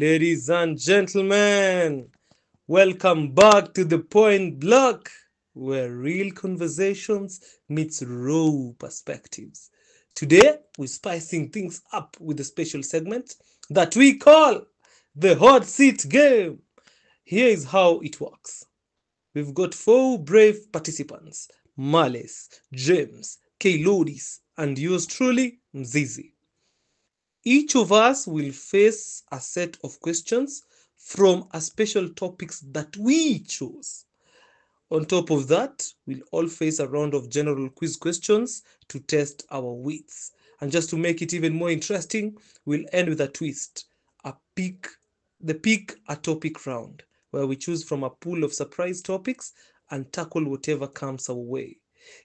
Ladies and gentlemen, welcome back to the Point Block, where real conversations meets raw perspectives. Today, we're spicing things up with a special segment that we call the Hot Seat Game. Here is how it works. We've got 4 brave participants, Males, James, Kaylodis, and yours truly, Mzizi. Each of us will face a set of questions from a special topics that we chose. On top of that, we'll all face a round of general quiz questions to test our wits. And just to make it even more interesting, we'll end with a twist, the pick a topic round, where we choose from a pool of surprise topics and tackle whatever comes our way.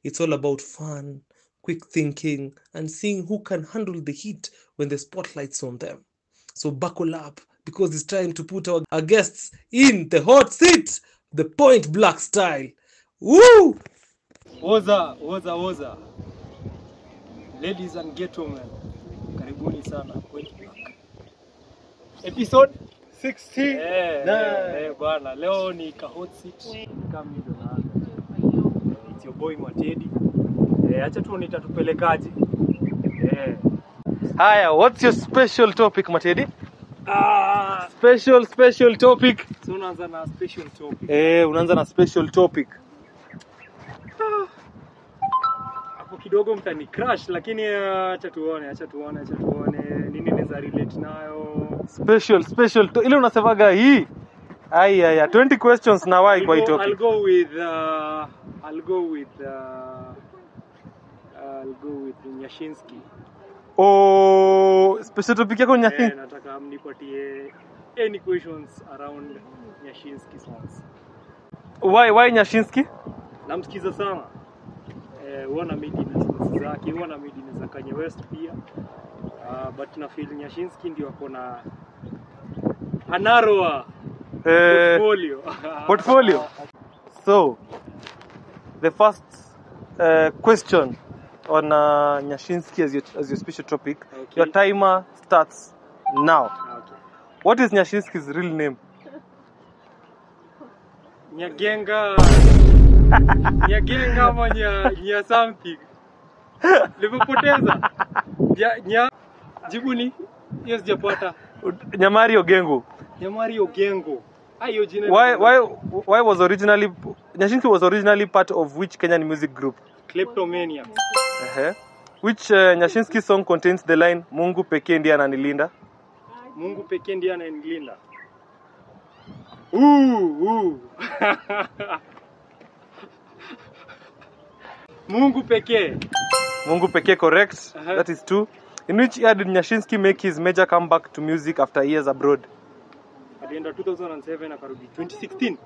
It's all about fun, quick thinking, and seeing who can handle the heat when the spotlight's on them. So buckle up, because it's time to put our guests in the hot seat, the Point Black style. Woo! Woza. Ladies and gentlemen, karibuni sana Point Black. Episode 60. Bwana, leo ni ka hot seat kama hizo na. It's your boy Matedi. Acha tu nitatupelekaje. Haya, what's your special topic, Matedi? Special topic. So unaanza na special topic. Unaanza na special topic. Hapo kidogo mtani crash, lakini acha tuone nini naweza relate nayo. Special ile unasemaga hii. Aya, 20 questions na why kwa hii topic. I'll go with Nyashinski. Special topic yako Nyashinski. Nataka mnipatie any questions around Nyashinski songs. Why Nyashinski? Namsikiza sana. Wana midi na songs zake, wana midi za Kanye West pia. But na feel Nyashinski ndio ako na anaroa portfolio. So, the first question on Nyashinski as your special topic. Okay. Your timer starts now. Okay. What is Nyashinski's real name? Nyagenga manya something. Nimepoteza. Jibuni. Hiyo sijapata. Nyamari Ogengo. Ayo jina. Why was originally Nyashinski was originally part of which Kenyan music group? Kleptomania. Which Nyashinski song contains the line Mungu pekee ndiye ananilinda? Mungu pekee ndiye ananilinda. Mungu pekee, correct. That is 2. In which year did Nyashinski make his major comeback to music after years abroad? At the end of 2007 akarudi 2016.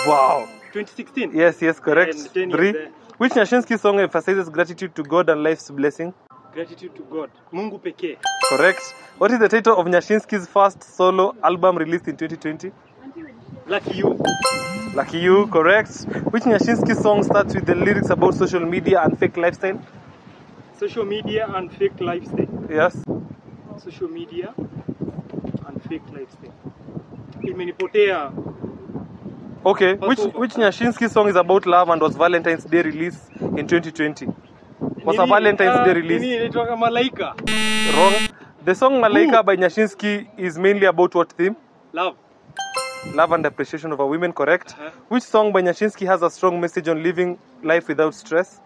Wow. 2016. Yes, correct. 3. Which Nyashinski song emphasizes gratitude to God and life's blessing? Gratitude to God. Mungu pekee. Correct. What is the title of Nyashinski's first solo album released in 2020? Lucky You, correct. Which Nyashinski song starts with the lyrics about social media and fake lifestyle? Social media and fake lifestyle. Yes. Social media and fake lifestyle. Imenipotea. Okay, which Nyashinski song is about love and was Valentine's Day release in 2020? Was a Valentine's Day release? Inaitwa Malaika. Wrong. The song Malaika by Nyashinski is mainly about what theme? Love and appreciation of a women, correct. Which song by Nyashinski has a strong message on living life without stress?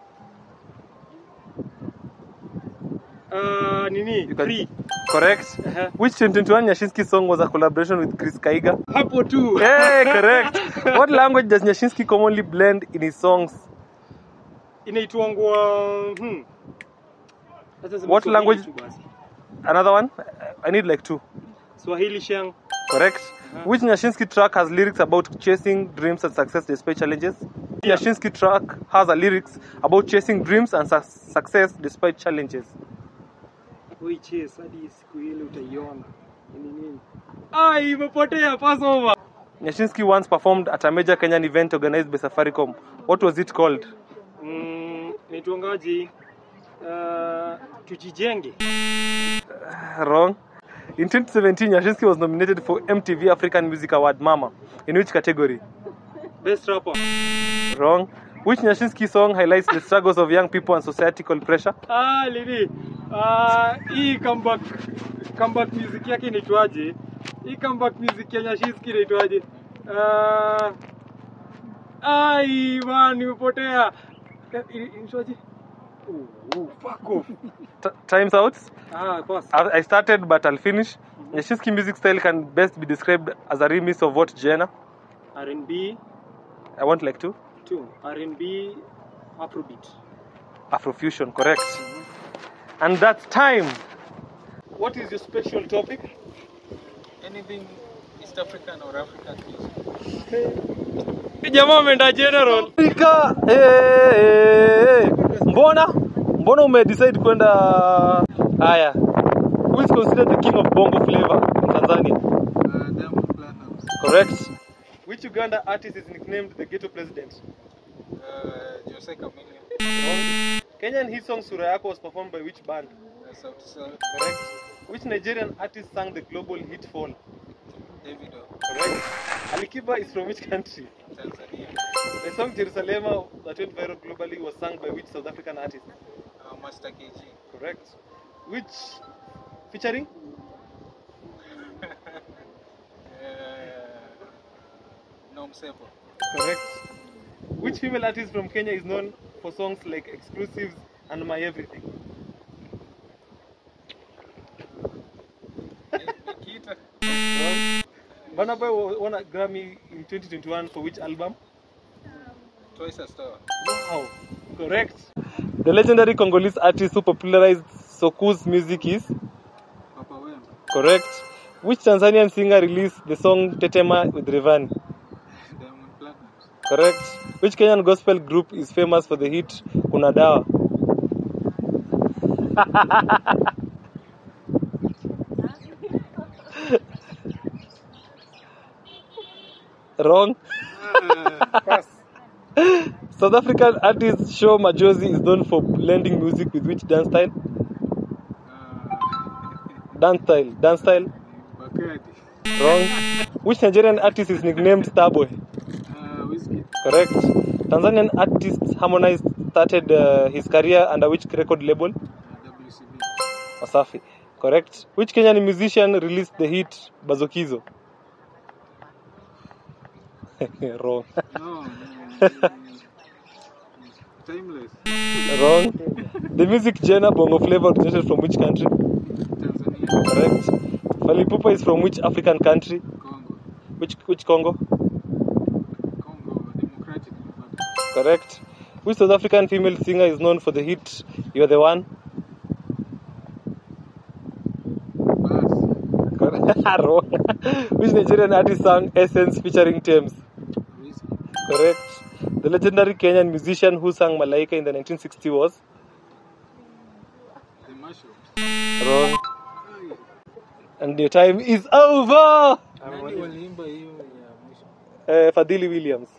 Free. Correct. Which 2021 Nyashinski song was a collaboration with Chris Kaiga? Hapo tu. Hey, correct. What language does Nyashinski commonly blend in his songs? Inaitwangwa What language? Another one? I need like 2. Swahili shang. Correct. Which Nyashinski track has lyrics about chasing dreams and success despite challenges? Yeah. Nyashinski track has a lyrics about chasing dreams and success despite challenges. Oi chase hadi siku ile utaiona. Nini? Imepotea, pass over. Nyashinski once performed at a major Kenyan event organized by Safaricom. What was it called? Nitwangaji tujijenge. Wrong. In 2017, Nyashinski was nominated for MTV African Music Award Mama. In which category? Best rapper. Wrong. Which Nyashinski song highlights the struggles of young people and societal pressure? Lili. Hii comeback music yake inaitwaje? Hii comeback music ya Nyashinski inaitwaje? Man, nimepotea. Inaitwaje? Fuck off. Time's out. Pass. I started, but I'll finish. Nyashinski music style can best be described as a remix of what genre? R&B. I want like two. R&B, Afrobeat. Afrofusion, correct. And that's time. What is your special topic? Anything East African or African music. Jamaa ameenda general. Afrika, Mbona umedecide kwenda haya? Who is considered the king of bongo flavor in Tanzania? Diamond Platnumz. Correct. Which Uganda artist is nicknamed the ghetto president? Jose Chameleone. Kenyan hit song Sura Yako was performed by which band? Sauti Sol. Correct. Which Nigerian artist sang the global hit Fall? Davido. Correct. Alikiba is from which country? Tanzania. The song Jerusalema that went viral globally was sung by which South African artist? Master KG. Correct. Which featuring? Nom Sebo. Correct. Which female artist from Kenya is known for songs like Exclusives and My Everything? Nikita. Burna Boy won a Grammy in 2021 for which album? Twice a Star. Wow. Correct. The legendary Congolese artist who popularized Soku's music is? Papa Wemba. Correct. Which Tanzanian singer released the song Tetema with Rayvanny? Diamond Platnumz. Correct. Which Kenyan gospel group is famous for the hit Kuna Dawa? Wrong. Pass. South African artist Show Majozi is known for blending music with which dance style? Dance style. Bacardi. Wrong. Which Nigerian artist is nicknamed Starboy? Whiskey. Correct. Tanzanian artist Harmonize started his career under which record label? WCB. Wasafi. Correct. Which Kenyan musician released the hit Bazokizo? Wrong. No. Timeless. Wrong. The music genre bongo flavor originated from which country? Tanzania. Correct. Fally Ipupa is from which African country? Congo. Which Congo? Congo Democratic Republic. Correct. Which South African female singer is known for the hit You're the One? Bass. Wrong. Which Nigerian artist sang Essence featuring Thames? Whiskey. Correct. The legendary Kenyan musician who sang Malaika in the 1960s was? The Mashups. Wrong. And your time is over! Nani waliimba hiyo ya mwisho? Fadhili Williams.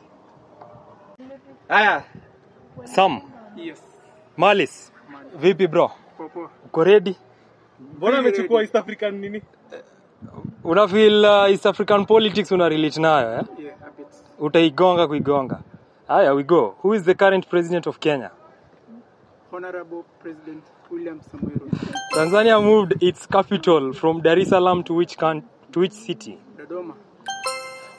Aya. Sam. Yes. Malis. Vipi bro? Popo. Uko ready? Mbona amechukua East African nini? Una feel East African politics una relate nayo Yeah, a bit. Utaigonga kuigonga. Aya, we go. Who is the current president of Kenya? Honorable President William Samoei Ruto. Tanzania moved its capital from Dar es Salaam to which city? Dodoma.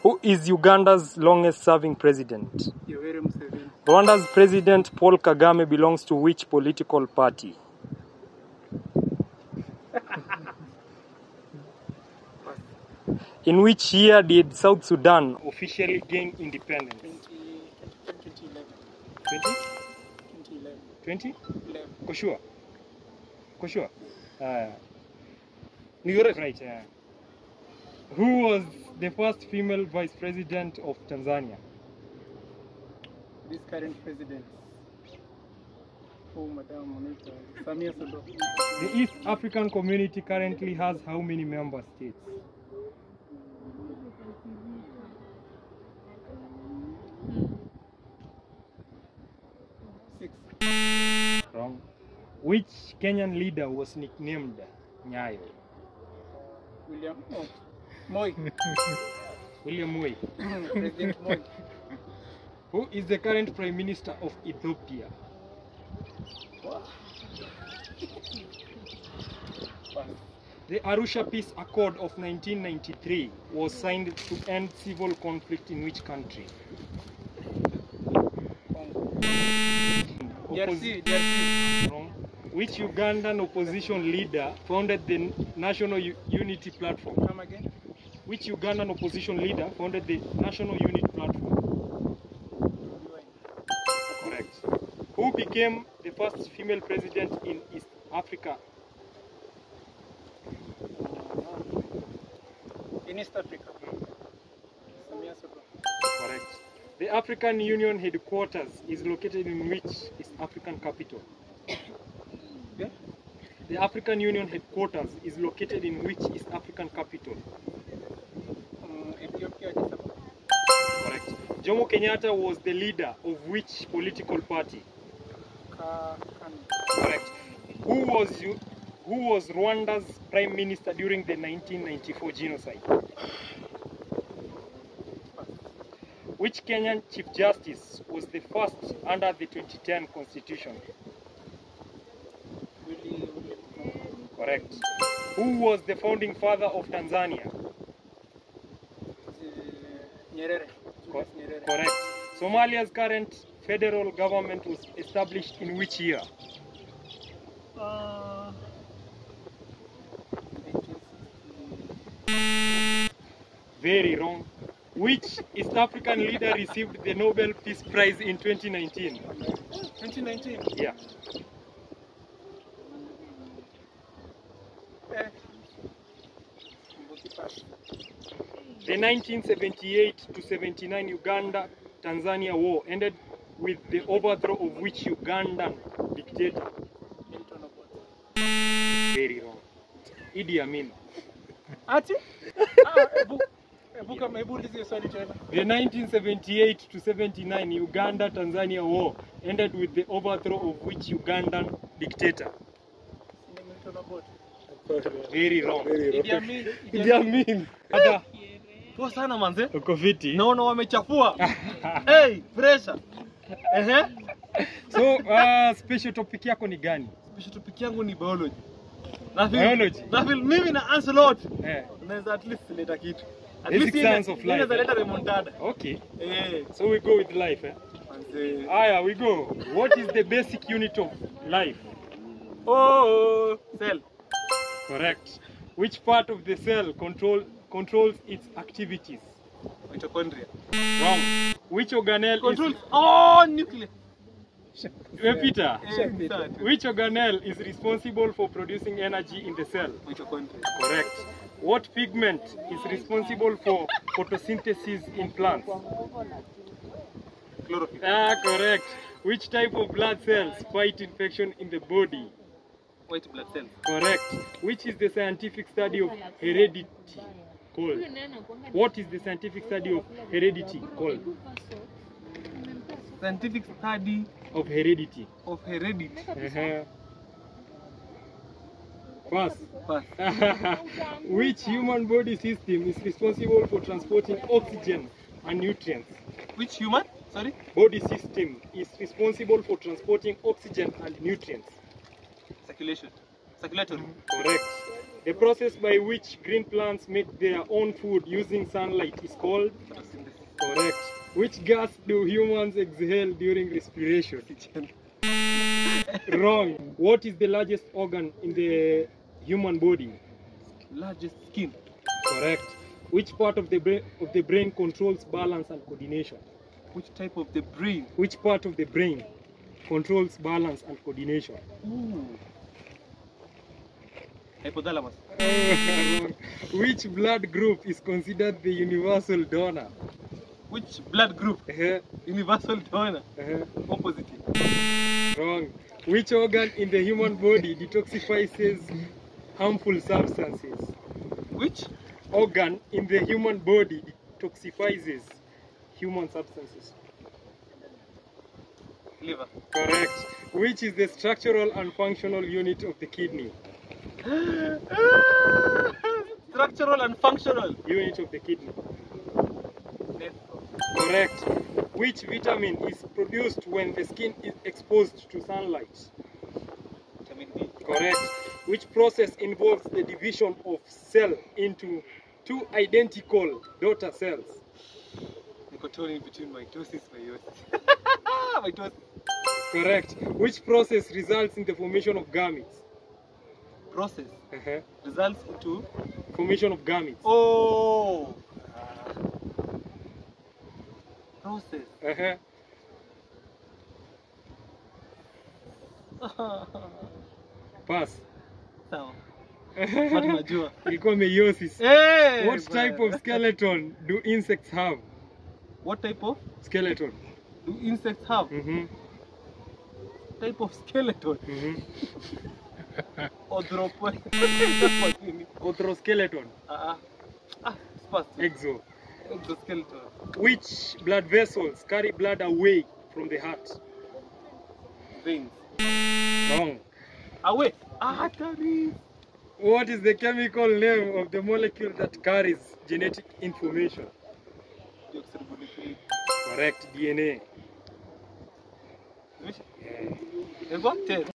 Who is Uganda's longest serving president? Yoweri Museveni. Rwanda's president Paul Kagame belongs to which political party? In which year did South Sudan officially gain independence? 2011. 20? 11. Koshua? You're right. Who was the first female vice president of Tanzania? This current president. Oh, Madam Monica. Samia Suluhu. The East African Community currently has how many member states? 6. Wrong. Which Kenyan leader was nicknamed Nyayo? William Moi. William Moi. President Moi. Who is the current Prime Minister of Ethiopia? The Arusha Peace Accord of 1993 was signed to end civil conflict in which country? DRC. Wrong. Which Ugandan opposition leader founded the National Unity Platform? Come again. Which Ugandan opposition leader founded the National Unity Platform? Correct. Who became the first female president in East Africa? In East Africa. Samia Suluhu. Correct. The African Union headquarters is located in which East African capital? Yeah? The African Union headquarters is located in which East African capital? Ethiopia, Addis Ababa. Correct. Jomo Kenyatta was the leader of which political party? KANU. Correct. Who was Rwanda's prime minister during the 1994 genocide? Which Kenyan Chief Justice was the first under the 2010 Constitution? William. Correct. Who was the founding father of Tanzania? Nyerere. Co- Julius Nyerere. Correct. Somalia's current federal government was established in which year? 1960. Very wrong. Which East African leader received the Nobel Peace Prize in 2019? 2019. Yeah. The 1978 to 79 Uganda-Tanzania war ended with the overthrow of which Ugandan dictator? Milton Obote. Very wrong. Idi Amin. Ati? Hebu ulizie swali tena. The 1978 to 79 Uganda-Tanzania war ended with the overthrow of which Ugandan dictator? Ni Milton Obote. Very wrong. Idi Amin. Idi Amin. Ada, Poa sana manze. uko fiti? Naona wamechafua. Hey, pressure. Ehe. So, special topic yako ni gani? Special topic yangu ni biology. Biology? Na feel mimi na Ancelot. Eh. Unaweza at least leta kitu. At Basic least science of life. Unaweza leta remontada. Okay. Eh. So we go with life, eh? Manze. Aya, we go. What is the basic unit of life? Oh, cell. Correct. Which part of the cell controls its activities? Mitochondria. Wrong. Which organelle Control. is... Oh, nuclear. Peter. Peter. Which organelle is responsible for producing energy in the cell? Mitochondria. Correct. What pigment is responsible for photosynthesis in plants? Chlorophyll. Ah, correct. Which type of blood cells fight infection in the body? White blood cells. Correct. Which is the scientific study of heredity called? What is the scientific study of heredity called? Scientific study Of heredity. of heredity. Pass. Pass. Which human body system is responsible for transporting oxygen and nutrients? Which human? Sorry? Body system is responsible for transporting oxygen and nutrients. Circulation. Circulatory. Correct. The process by which green plants make their own food using sunlight is called? Photosynthesis. Correct. Which gas do humans exhale during respiration? Wrong. What is the largest organ in the human body? Largest skin. Correct. Which part of the brain controls balance and coordination? Which type of the brain? Which part of the brain controls balance and coordination? Ooh. Hypothalamus. Wrong. Which blood group is considered the universal donor? Which blood group? Universal donor. Opposite. Wrong. Which organ in the human body detoxifies harmful substances? Which? Organ in the human body detoxifies human substances. Liver. Correct. Which is the structural and functional unit of the kidney? Structural and functional. Unit of the kidney. Nephron. Correct. Which vitamin is produced when the skin is exposed to sunlight? Vitamin B. Correct. Which process involves the division of cell into two identical daughter cells? Dichotomy between mitosis and meiosis. Mitosis. Correct. Which process results in the formation of gametes? Process Uh-huh. results into Formation of gametes. oh process. Uh-huh. Pass. Sawa. But najua. Ilikuwa meiosis. Hey, What type of skeleton do insects have? What type of Skeleton. do insects have? Mm-hmm. Type of skeleton. Mm-hmm. Orthoskeleton. Spastic. Exo. Exoskeleton. Which blood vessels carry blood away from the heart? Veins. Wrong. Away. Arteries. What is the chemical name of the molecule that carries genetic information? Deoxyribonucleic. Correct. DNA. They got 10.